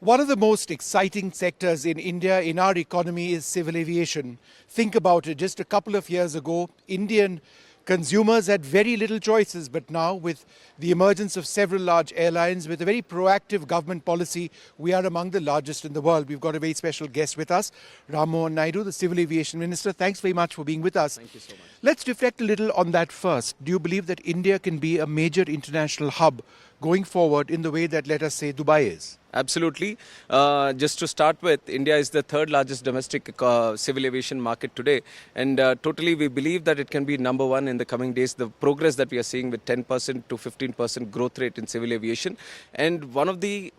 One of the most exciting sectors in India, in our economy, is civil aviation. Think about it. Just a couple of years ago, Indian consumers had very little choices. But now, with the emergence of several large airlines, with a very proactive government policy, we are among the largest in the world. We've got a very special guest with us, Mohan Naidu, the Civil Aviation Minister. Thanks very much for being with us. Thank you so much. Let's reflect a little on that first. Do you believe that India can be a major international hub going forward in the way that, let us say, Dubai is? Absolutely. Just to start with, India is the third largest domestic civil aviation market today. And totally we believe that it can be number one in the coming days. The progress that we are seeing with 10% to 15% growth rate in civil aviation. And one of the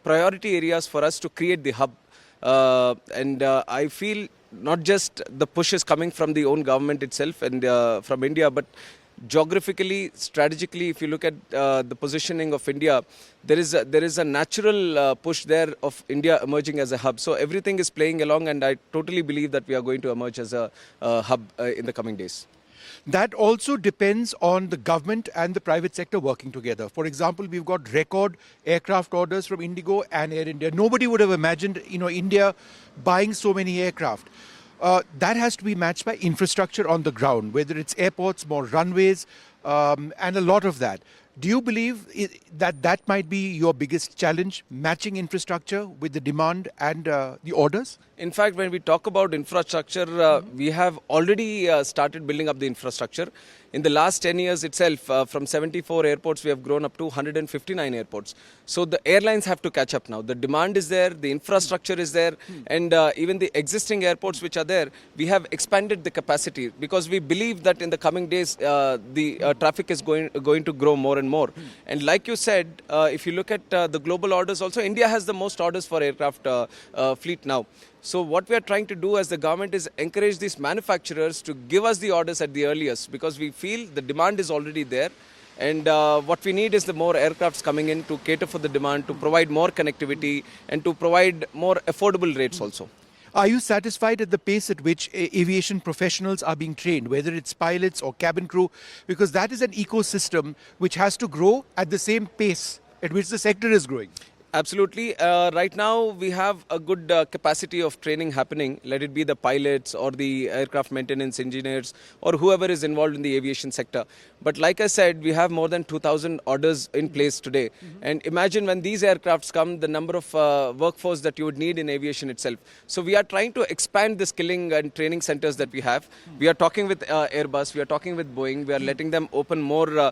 priority areas for us to create the hub. I feel not just the push is coming from the own government itself and from India, but geographically, strategically, if you look at the positioning of India, there is a natural push there of India emerging as a hub. So everything is playing along, and I totally believe that we are going to emerge as a hub in the coming days. That also depends on the government and the private sector working together. For example, we've got record aircraft orders from Indigo and Air India. Nobody would have imagined, India buying so many aircraft. That has to be matched by infrastructure on the ground, whether it's airports, more runways, and a lot of that. Do you believe that might be your biggest challenge, matching infrastructure with the demand and the orders? In fact, when we talk about infrastructure, we have already started building up the infrastructure. In the last 10 years itself, from 74 airports, we have grown up to 159 airports. So the airlines have to catch up now. The demand is there, the infrastructure is there, and even the existing airports which are there, we have expanded the capacity because we believe that in the coming days, the traffic is going to grow more and more. And like you said, if you look at the global orders also, India has the most orders for aircraft fleet now. So what we are trying to do as the government is encourage these manufacturers to give us the orders at the earliest, because we feel the demand is already there. And what we need is the more aircrafts coming in to cater for the demand, to provide more connectivity and to provide more affordable rates also. Are you satisfied at the pace at which aviation professionals are being trained, whether it's pilots or cabin crew? Because that is an ecosystem which has to grow at the same pace at which the sector is growing. Absolutely. Right now, we have a good capacity of training happening, let it be the pilots or the aircraft maintenance engineers or whoever is involved in the aviation sector. But like I said, we have more than 2,000 orders in place today. And imagine when these aircrafts come, the number of workforce that you would need in aviation itself. So we are trying to expand the skilling and training centers that we have. We are talking with Airbus, we are talking with Boeing, we are letting them open more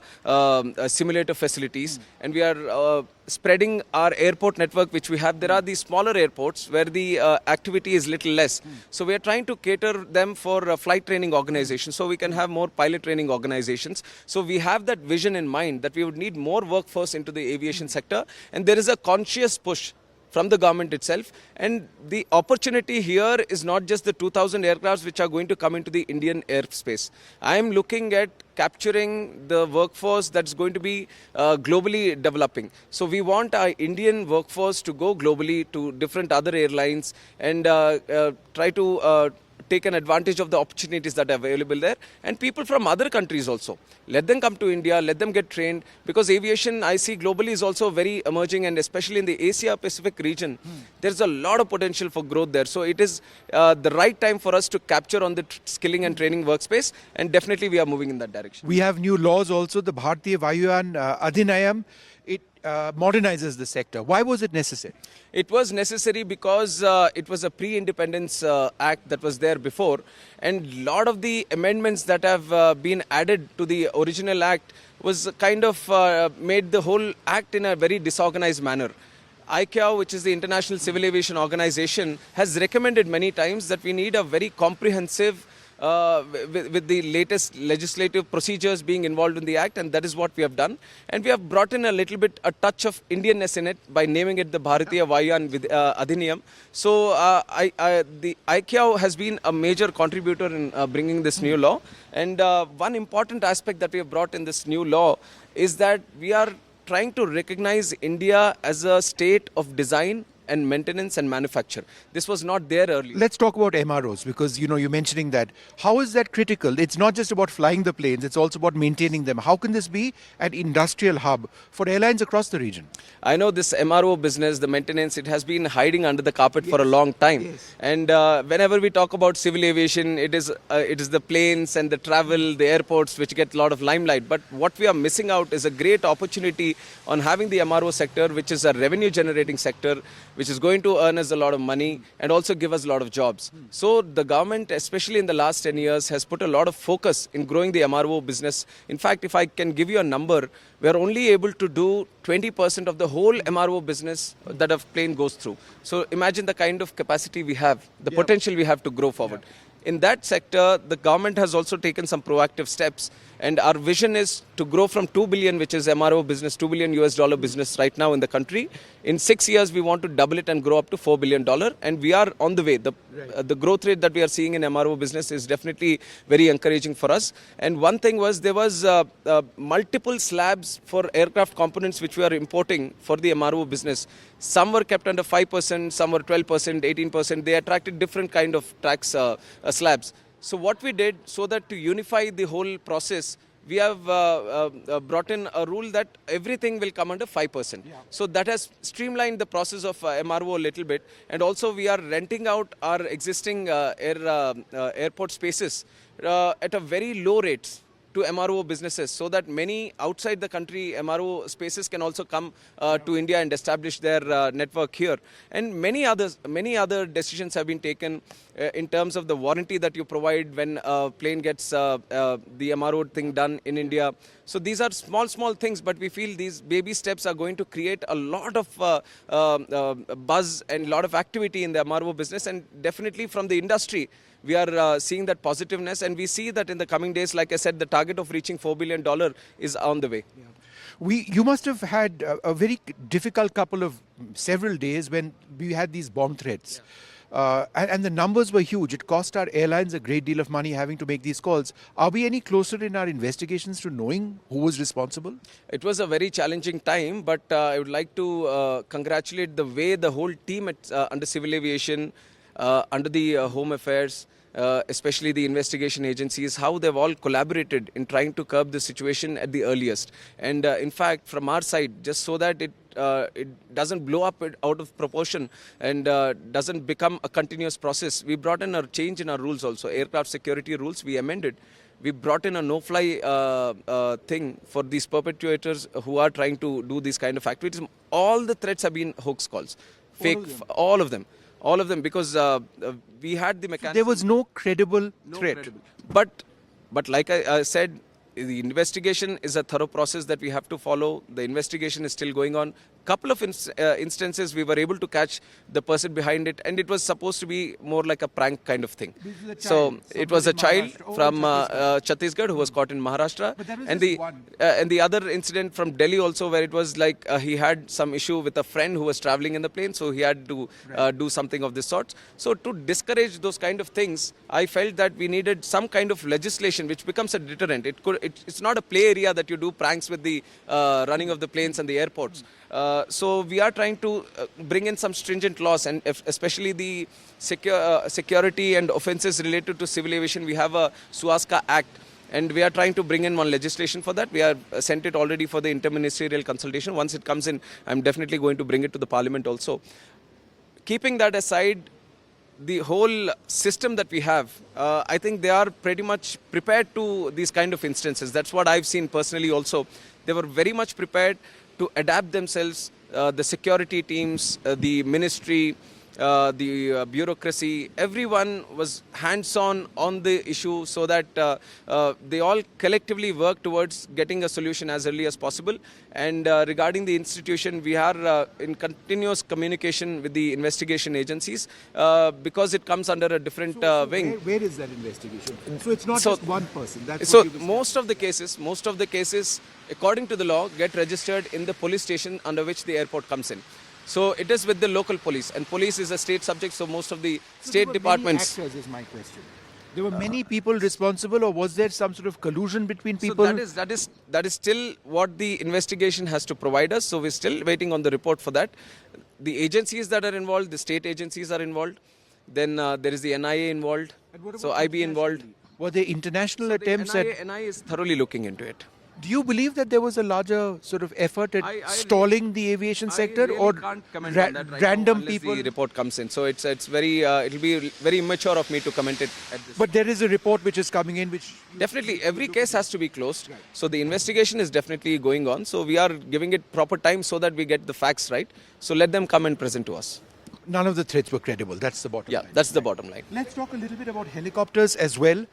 simulator facilities, and we are spreading our airport network which we have. There are these smaller airports where the activity is little less. So we are trying to cater them for flight training organizations so we can have more pilot training organizations. So we have that vision in mind that we would need more workforce into the aviation sector, and there is a conscious push from the government itself. And the opportunity here is not just the 2,000 aircrafts which are going to come into the Indian airspace. I am looking at capturing the workforce that's going to be globally developing. So we want our Indian workforce to go globally to different other airlines and try to take an advantage of the opportunities that are available there, and people from other countries also. Let them come to India, let them get trained, because aviation I see globally is also very emerging, and especially in the Asia Pacific region, there's a lot of potential for growth there. So it is the right time for us to capture on the skilling and training workspace, and definitely we are moving in that direction. We have new laws also, the Bharatiya Vayuyan Adhinayam. It modernizes the sector. Why was it necessary? It was necessary because it was a pre-independence act that was there before, and a lot of the amendments that have been added to the original act was kind of made the whole act in a very disorganized manner. ICAO, which is the International Civil Aviation Organization, has recommended many times that we need a very comprehensive with the latest legislative procedures being involved in the act, and that is what we have done. And we have brought in a little bit a touch of Indianness in it by naming it the Bharatiya Vayuyan Adhinayam. So the ICAO has been a major contributor in bringing this new law. And one important aspect that we have brought in this new law is that we are trying to recognize India as a state of design and maintenance and manufacture. This was not there earlier. Let's talk about MROs because you're mentioning that. How is that critical? It's not just about flying the planes; it's also about maintaining them. How can this be an industrial hub for airlines across the region? I know this MRO business, the maintenance, it has been hiding under the carpet for a long time. Yes. And whenever we talk about civil aviation, it is the planes and the travel, the airports, which get a lot of limelight. But what we are missing out is a great opportunity on having the MRO sector, which is a revenue generating sector, which is going to earn us a lot of money and also give us a lot of jobs. So the government, especially in the last 10 years, has put a lot of focus in growing the MRO business. In fact, if I can give you a number, we are only able to do 20% of the whole MRO business that a plane goes through. So imagine the kind of capacity we have, the potential we have to grow forward. In that sector, the government has also taken some proactive steps, and our vision is to grow from 2 billion, which is MRO business, $2 billion US business right now in the country. In 6 years, we want to double it and grow up to $4 billion, and we are on the way. The growth rate that we are seeing in MRO business is definitely very encouraging for us. And one thing was there was multiple slabs for aircraft components which we are importing for the MRO business. Some were kept under 5%, some were 12%, 18%. They attracted different kind of tax slabs. So what we did, so that to unify the whole process, we have brought in a rule that everything will come under 5%. So that has streamlined the process of MRO a little bit. And also we are renting out our existing airport spaces at a very low rates to MRO businesses, so that many outside the country MRO spaces can also come to India and establish their network here. And many other decisions have been taken in terms of the warranty that you provide when a plane gets the MRO thing done in India. So these are small things, but we feel these baby steps are going to create a lot of buzz and a lot of activity in the MRO business, and definitely from the industry. We are seeing that positiveness, and we see that in the coming days, like I said, the target of reaching $4 billion is on the way. You must have had a very difficult several days when we had these bomb threats. And the numbers were huge. It cost our airlines a great deal of money having to make these calls. Are we any closer in our investigations to knowing who was responsible? It was a very challenging time, but I would like to congratulate the way the whole team under civil aviation, under the Home Affairs, especially the investigation agencies, how they've all collaborated in trying to curb the situation at the earliest. And in fact, from our side, just so that it doesn't blow up out of proportion and doesn't become a continuous process, we brought in a change in our rules also. Aircraft security rules, we amended. We brought in a no-fly thing for these perpetrators who are trying to do these kind of activities. All the threats have been hoax calls, fake, all of them. All of them, because we had the mechanism. There was no credible threat. But like I said, the investigation is a thorough process that we have to follow. The investigation is still going on. Couple of instances we were able to catch the person behind it, and it was supposed to be more like a prank kind of thing. So it was a child from Chhattisgarh who was caught in Maharashtra, and the other incident from Delhi also, where it was like he had some issue with a friend who was traveling in the plane, so he had to do something of this sort. So to discourage those kind of things, I felt that we needed some kind of legislation which becomes a deterrent. It's not a play area that you do pranks with the running of the planes and the airports. So we are trying to bring in some stringent laws, and especially the security and offences related to civil aviation. We have a Suaska Act, and we are trying to bring in one legislation for that. We have sent it already for the interministerial consultation. Once it comes in, I'm definitely going to bring it to the parliament also. Keeping that aside, the whole system that we have, I think they are pretty much prepared to these kind of instances. That's what I've seen personally also. They were very much prepared to adapt themselves, the security teams, the ministry, the bureaucracy, everyone was hands-on on the issue, so that they all collectively work towards getting a solution as early as possible. And regarding the institution, we are in continuous communication with the investigation agencies because it comes under a different wing. Where is that investigation? So it's not just one person. So most of the cases, according to the law, get registered in the police station under which the airport comes in. So it is with the local police, and police is a state subject, so most of the state departments. Many actors is my question. There were many people responsible, or was there some sort of collusion between people? So that is still what the investigation has to provide us. So we're still waiting on the report for that. the agencies that are involved, the state agencies are involved. Then there is the NIA involved. So IB involved. Were there international So attempts the at... NIA is thoroughly looking into it. Do you believe that there was a larger sort of effort at I stalling the aviation sector, I really or can't comment on that right random now unless people? the report comes in. So it's very it'll be very immature of me to comment it at this. But there is a report which is coming in, which Definitely, every case has to be closed. So the investigation is definitely going on. So we are giving it proper time so that we get the facts right. So let them come and present to us. none of the threats were credible. That's the bottom Yeah, line. that's the bottom line. Let's talk a little bit about helicopters as well.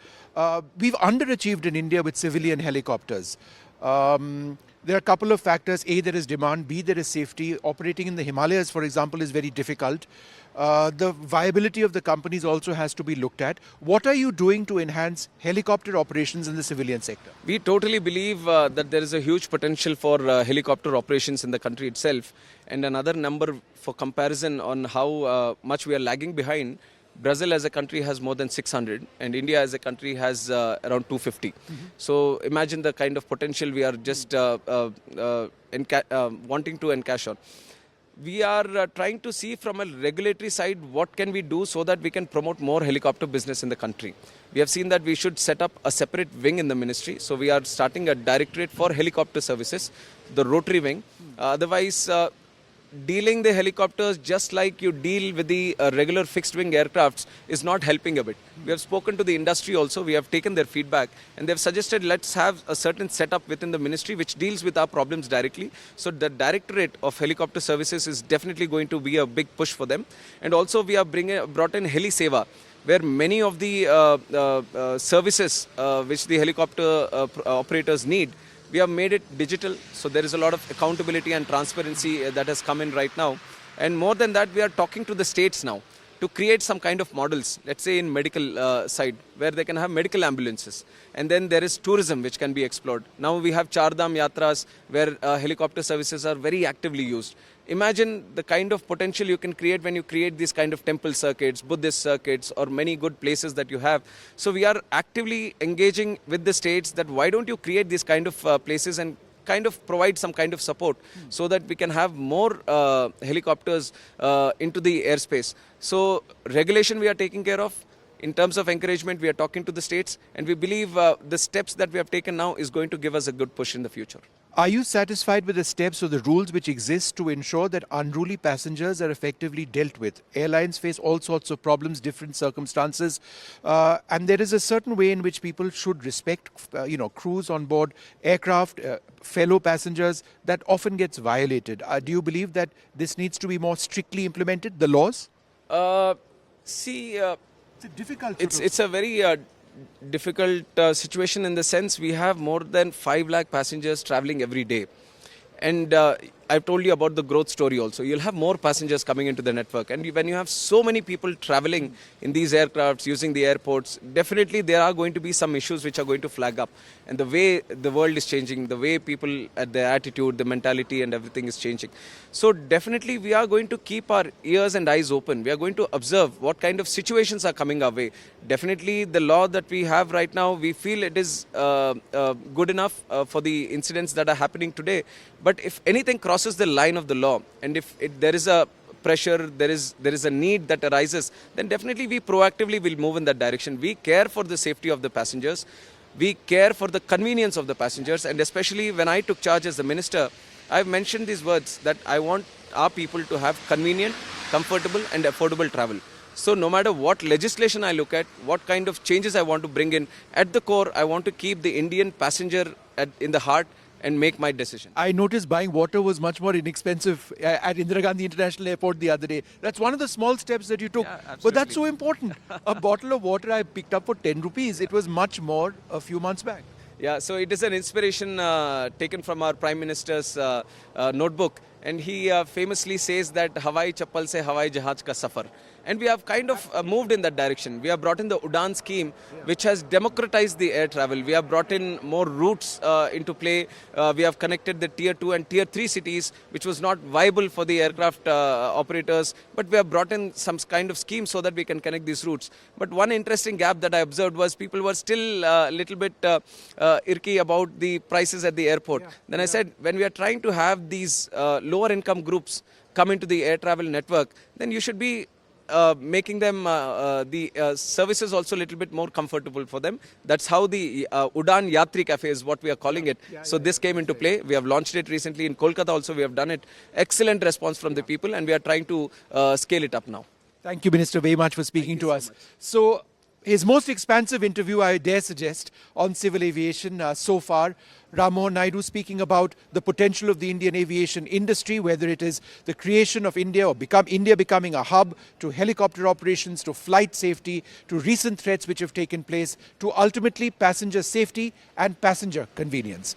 We've underachieved in India with civilian helicopters. There are a couple of factors. A, there is demand. B, there is safety. Operating in the Himalayas, for example, is very difficult. The viability of the companies also has to be looked at. What are you doing to enhance helicopter operations in the civilian sector? We totally believe that there is a huge potential for helicopter operations in the country itself. And another number for comparison on how much we are lagging behind, Brazil as a country has more than 600 and India as a country has around 250. So imagine the kind of potential we are just wanting to encash on. We are trying to see from a regulatory side what can we do so that we can promote more helicopter business in the country. We have seen that we should set up a separate wing in the ministry. So we are starting a directorate for helicopter services, the rotary wing. Otherwise, dealing the helicopters just like you deal with the regular fixed wing aircrafts is not helping a bit. We have spoken to the industry also, we have taken their feedback and they have suggested let's have a certain setup within the ministry which deals with our problems directly. So the directorate of helicopter services is definitely going to be a big push for them. And also we have brought in Heli Seva, where many of the services which the helicopter operators need, we have made it digital, so there is a lot of accountability and transparency that has come in right now. And more than that, we are talking to the states now to create some kind of models, let's say in medical side, where they can have medical ambulances. And then there is tourism which can be explored. Now we have Char Dham Yatras, where helicopter services are very actively used. Imagine the kind of potential you can create when you create these kind of temple circuits, Buddhist circuits, or many good places that you have. So we are actively engaging with the states that why don't you create these kind of places and kind of provide some kind of support so that we can have more helicopters into the airspace. So regulation we are taking care of. In terms of encouragement, we are talking to the states and we believe the steps that we have taken now is going to give us a good push in the future. Are you satisfied with the steps or the rules which exist to ensure that unruly passengers are effectively dealt with? Airlines face all sorts of problems, different circumstances, and there is a certain way in which people should respect, crews on board aircraft, fellow passengers. That often gets violated. Do you believe that this needs to be more strictly implemented, the laws? It's a difficult. It's a very difficult situation in the sense we have more than 5 lakh passengers traveling every day. And I've told you about the growth story also. You'll have more passengers coming into the network. And when you have so many people traveling in these aircrafts, using the airports, definitely there are going to be some issues which are going to flag up. And the way the world is changing, the way people, their attitude, the mentality and everything is changing. So definitely we are going to keep our ears and eyes open. We are going to observe what kind of situations are coming our way. Definitely the law that we have right now, we feel it is good enough for the incidents that are happening today. But if anything crosses the line of the law and if there is a pressure, there is a need that arises, then definitely we proactively will move in that direction. We care for the safety of the passengers. We care for the convenience of the passengers. And especially when I took charge as the minister, I've mentioned these words that I want our people to have convenient, comfortable and affordable travel. So no matter what legislation I look at, what kind of changes I want to bring in, at the core, I want to keep the Indian passenger in the heart and make my decision. I noticed buying water was much more inexpensive at Indira Gandhi International Airport the other day. That's one of the small steps that you took. Yeah, but that's so important. A bottle of water I picked up for 10 rupees. It was much more a few months back. Yeah, so it is an inspiration taken from our Prime Minister's notebook. And he famously says that Hawai Chappal se Hawai Jahaj ka safar. And we have kind of moved in that direction. We have brought in the Udan scheme, which has democratized the air travel. We have brought in more routes into play. We have connected the tier 2 and tier 3 cities, which was not viable for the aircraft operators. But we have brought in some kind of scheme so that we can connect these routes. But one interesting gap that I observed was people were still a little bit irky about the prices at the airport. Then I said, when we are trying to have these lower income groups come into the air travel network, then you should be making them the services also a little bit more comfortable for them. That's how the Udan Yatri Cafe is what we are calling it. So this came into play. We have launched it recently in Kolkata also. We have done it. Excellent response from the people, and we are trying to scale it up now. Thank you, Minister, very much for speaking to us. So, his most expansive interview, I dare suggest, on civil aviation so far. Mohan Naidu speaking about the potential of the Indian aviation industry, whether it is the creation of India or India becoming a hub, to helicopter operations, to flight safety, to recent threats which have taken place, to ultimately passenger safety and passenger convenience.